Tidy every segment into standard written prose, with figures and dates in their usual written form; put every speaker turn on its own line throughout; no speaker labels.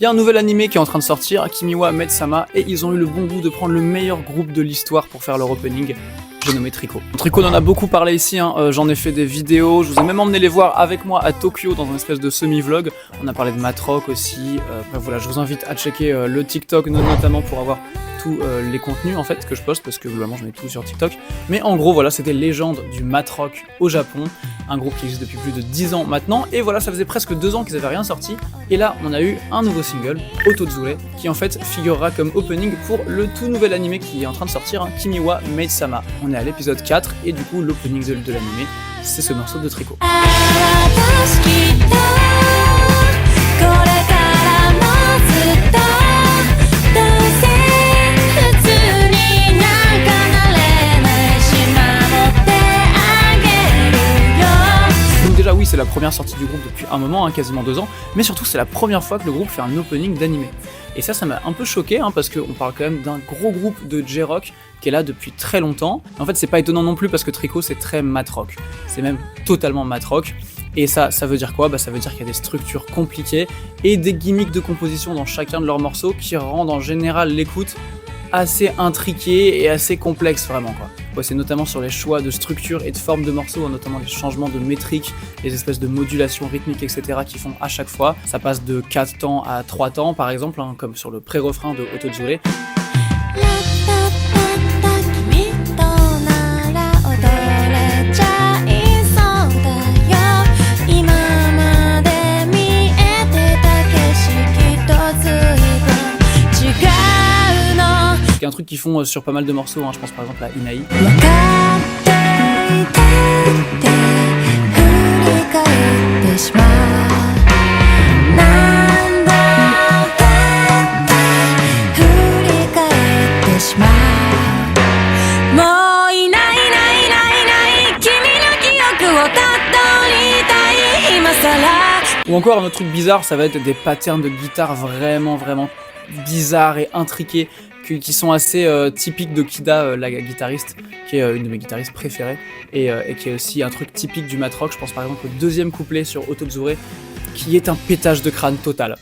Il y a un nouvel animé qui est en train de sortir, Kimi-wa Maid-sama, et ils ont eu le bon goût de prendre le meilleur groupe de l'histoire pour faire leur opening. J'ai nommé Trico. Trico, on en a beaucoup parlé ici, hein. J'en ai fait des vidéos, je vous ai même emmené les voir avec moi à Tokyo dans un espèce de semi-vlog. On a parlé de Matrock aussi, bref voilà, je vous invite à checker le TikTok notamment pour avoir tous les contenus en fait que je poste parce que globalement je mets tout sur TikTok. Mais en gros voilà, c'était Légende du Matrock au Japon, un groupe qui existe depuis plus de 10 ans maintenant, et voilà, ça faisait presque 2 ans qu'ils avaient rien sorti, et là on a eu un nouveau single, Otozure, qui en fait figurera comme opening pour le tout nouvel animé qui est en train de sortir, hein, Kimi-wa Maid-sama. On est à l'épisode 4 et du coup l'opening de l'animé, c'est ce morceau de Trico. Déjà oui, c'est la première sortie du groupe depuis un moment, hein, quasiment 2 ans, mais surtout c'est la première fois que le groupe fait un opening d'animé. Et ça m'a un peu choqué, hein, parce qu'on parle quand même d'un gros groupe de J-Rock qui est là depuis très longtemps. En fait c'est pas étonnant non plus parce que Trico c'est très matrock, c'est même totalement matrock. Et ça veut dire quoi ? Ça veut dire qu'il y a des structures compliquées et des gimmicks de composition dans chacun de leurs morceaux qui rendent en général l'écoute assez intriqué et assez complexe vraiment quoi. Ouais, c'est notamment sur les choix de structure et de forme de morceaux, notamment les changements de métrique, les espèces de modulations rythmiques, etc. qui font à chaque fois. Ça passe de 4 temps à 3 temps par exemple, hein, comme sur le pré-refrain de Otozure. C'est un truc qu'ils font sur pas mal de morceaux, hein. Je pense par exemple à Inai. Ou encore un autre truc bizarre, ça va être des patterns de guitare vraiment bizarres et intriqués qui sont assez typiques de Kida, la guitariste, qui est une de mes guitaristes préférées, et qui est aussi un truc typique du matrock. Je pense par exemple au deuxième couplet sur Otozure, qui est un pétage de crâne total.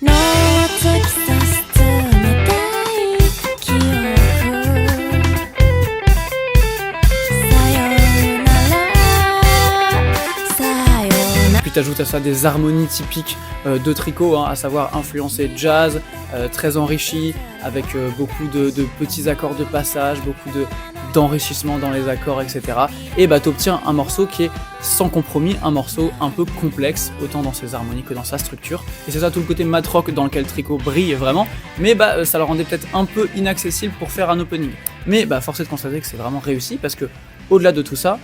Puis t'ajoutes à ça des harmonies typiques de Trico, hein, à savoir influencé jazz, très enrichi, avec beaucoup de petits accords de passage, beaucoup d'enrichissement dans les accords, etc. Et bah t'obtiens un morceau qui est sans compromis, un morceau un peu complexe, autant dans ses harmonies que dans sa structure. Et c'est ça tout le côté matrock dans lequel Trico brille vraiment, mais bah ça le rendait peut-être un peu inaccessible pour faire un opening. Mais bah force est de constater que c'est vraiment réussi, parce que au-delà de tout ça,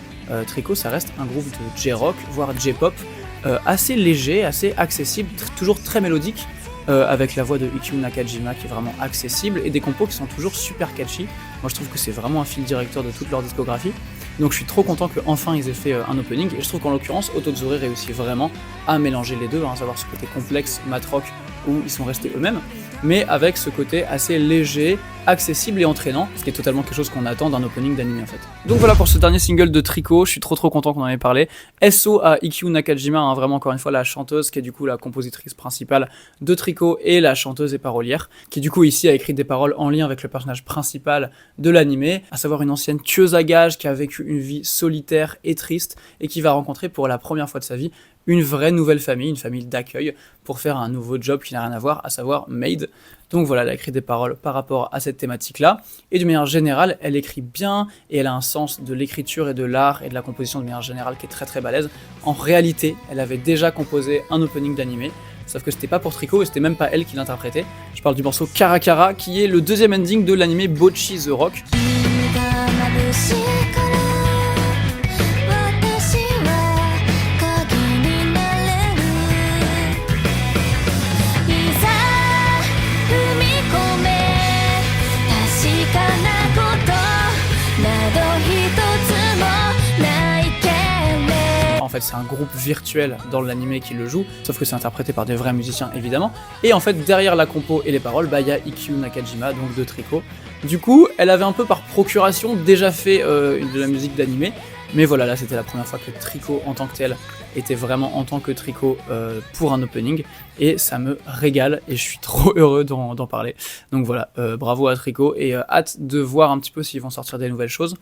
Trico ça reste un groupe de J-rock, voire J-pop, assez léger, assez accessible, toujours très mélodique, avec la voix de Ikkyu Nakajima qui est vraiment accessible, et des compos qui sont toujours super catchy. Moi je trouve que c'est vraiment un fil directeur de toute leur discographie, donc je suis trop content qu'enfin ils aient fait un opening, et je trouve qu'en l'occurrence Otozure réussit vraiment à mélanger les deux, hein, à savoir ce côté complexe, matrock, où ils sont restés eux-mêmes, mais avec ce côté assez léger, accessible et entraînant, ce qui est totalement quelque chose qu'on attend d'un opening d'anime en fait. Donc voilà pour ce dernier single de Trico, je suis trop content qu'on en ait parlé. SO à Ikkyu Nakajima, hein, vraiment encore une fois la chanteuse qui est du coup la compositrice principale de Trico et la chanteuse et parolière, qui du coup ici a écrit des paroles en lien avec le personnage principal de l'anime, à savoir une ancienne tueuse à gages qui a vécu une vie solitaire et triste et qui va rencontrer pour la première fois de sa vie une vraie nouvelle famille, une famille d'accueil, pour faire un nouveau job qui n'a rien à voir, à savoir maid. Donc voilà, elle a écrit des paroles par rapport à cette thématique-là, et de manière générale, elle écrit bien, et elle a un sens de l'écriture et de l'art et de la composition de manière générale qui est très balèze. En réalité, elle avait déjà composé un opening d'animé, sauf que c'était pas pour Trico et c'était même pas elle qui l'interprétait. Je parle du morceau Karakara, qui est le deuxième ending de l'animé Bocchi the Rock. En fait, c'est un groupe virtuel dans l'anime qui le joue, sauf que c'est interprété par des vrais musiciens évidemment. Et en fait, derrière la compo et les paroles, bah il y a Ikkyu Nakajima, donc de Trico. Du coup, elle avait un peu par procuration déjà fait de la musique d'anime, Mais voilà, là c'était la première fois que Tricot en tant que tel était vraiment en tant que Tricot pour un opening, et ça me régale et je suis trop heureux d'en parler. Donc voilà, bravo à Tricot, et hâte de voir un petit peu s'ils vont sortir des nouvelles choses.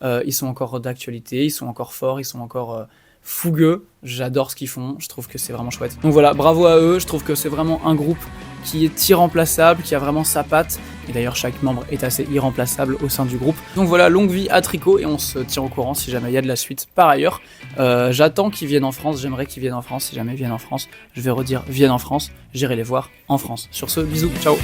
Ils sont encore d'actualité, ils sont encore forts, ils sont encore fougueux, j'adore ce qu'ils font, je trouve que c'est vraiment chouette. Donc voilà, bravo à eux, je trouve que c'est vraiment un groupe qui est irremplaçable, qui a vraiment sa patte, et d'ailleurs chaque membre est assez irremplaçable au sein du groupe. Donc voilà, longue vie à Tricot, et on se tient au courant si jamais il y a de la suite par ailleurs. J'attends qu'ils viennent en France, j'aimerais qu'ils viennent en France, si jamais ils viennent en France, je vais redire viennent en France, j'irai les voir en France. Sur ce, bisous, ciao.